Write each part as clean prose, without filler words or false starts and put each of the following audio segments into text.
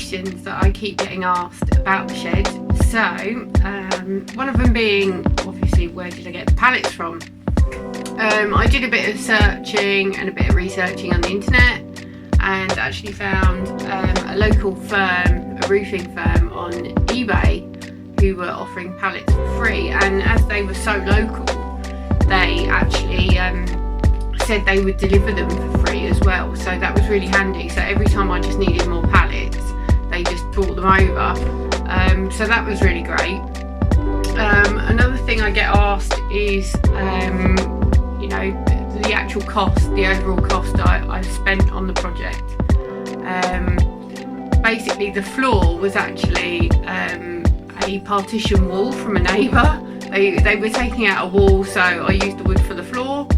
questions that I keep getting asked about the shed. So one of them being, obviously, where did I get the pallets from? I did a bit of searching and a bit of researching on the internet, and actually found a local firm, a roofing firm on eBay, who were offering pallets for free. And as they were so local, they actually said they would deliver them for free as well, so that was really handy. So every time I just needed more pallets, they just brought them over, so that was really great. Another thing I get asked is you know, the actual cost, the overall cost I've spent on the project. Basically the floor was actually a partition wall from a neighbour. They were taking out a wall, so I used the wood for the floor.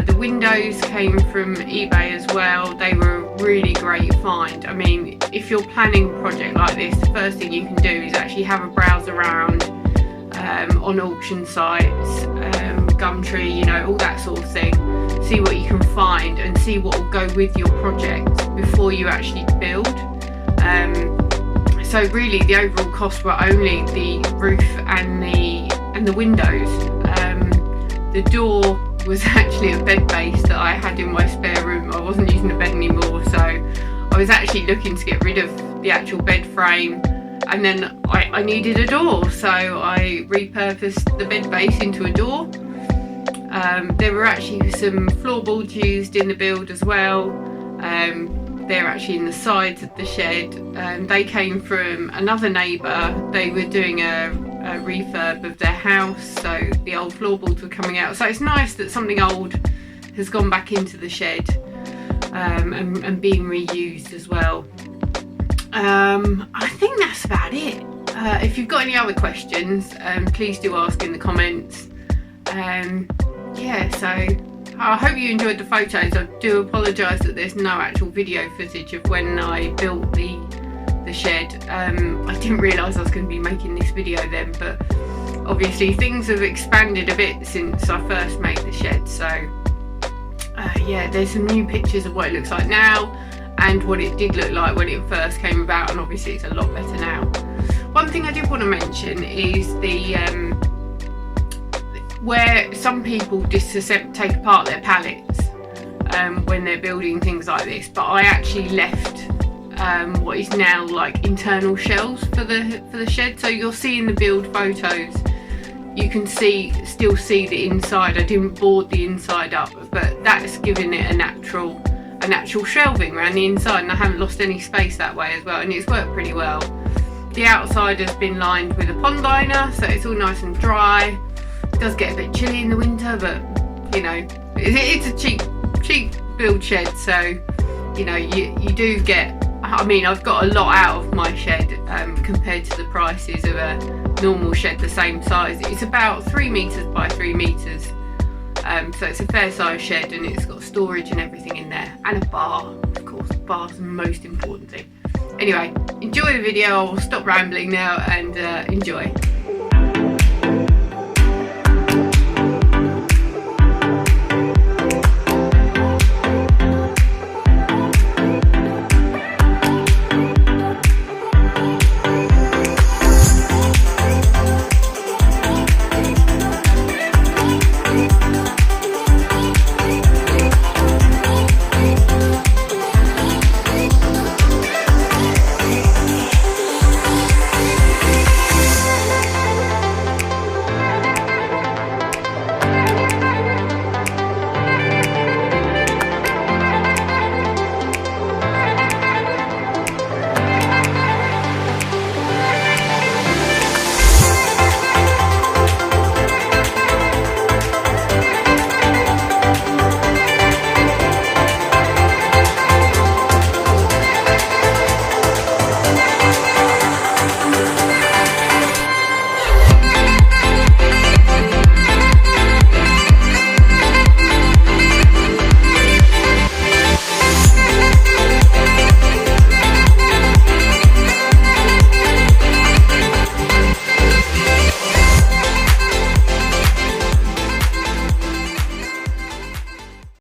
The windows came from eBay as well. They were a really great find. I mean, if you're planning a project like this, the first thing you can do is actually have a browse around on auction sites, Gumtree, you know, all that sort of thing. See what you can find and see what will go with your project before you actually build. So really the overall cost were only the roof and the windows. The door was actually a bed base that I had in my spare room. I wasn't using the bed anymore, so I was actually looking to get rid of the actual bed frame, and then I needed a door, so I repurposed the bed base into a door. There were actually some floorboards used in the build as well. They're actually in the sides of the shed. They came from another neighbour. They were doing a refurb of their house, so the old floorboards were coming out. So it's nice that something old has gone back into the shed and being reused as well. I think that's about it. If you've got any other questions, please do ask in the comments. Yeah, so I hope you enjoyed the photos. I do apologise that there's no actual video footage of when I built the shed. I didn't realise I was going to be making this video then, but obviously things have expanded a bit since I first made the shed. So yeah, there's some new pictures of what it looks like now and what it did look like when it first came about, and obviously it's a lot better now. One thing I did want to mention is the where some people take apart their pallets when they're building things like this, but I actually left what is now like internal shells for the shed. So you'll see in the build photos, you can still see the inside. I didn't board the inside up, but that's giving it a natural shelving around the inside, and I haven't lost any space that way as well, and it's worked pretty well. The outside has been lined with a pond liner, so it's all nice and dry. It does get a bit chilly in the winter, but you know, it's a cheap build shed, so you know, you do get, I mean, I've got a lot out of my shed compared to the prices of a normal shed the same size. It's about 3 meters by 3 meters, so it's a fair size shed, and it's got storage and everything in there, and a bar, of course. The bar's the most important thing. Anyway, enjoy the video. I will stop rambling now and enjoy.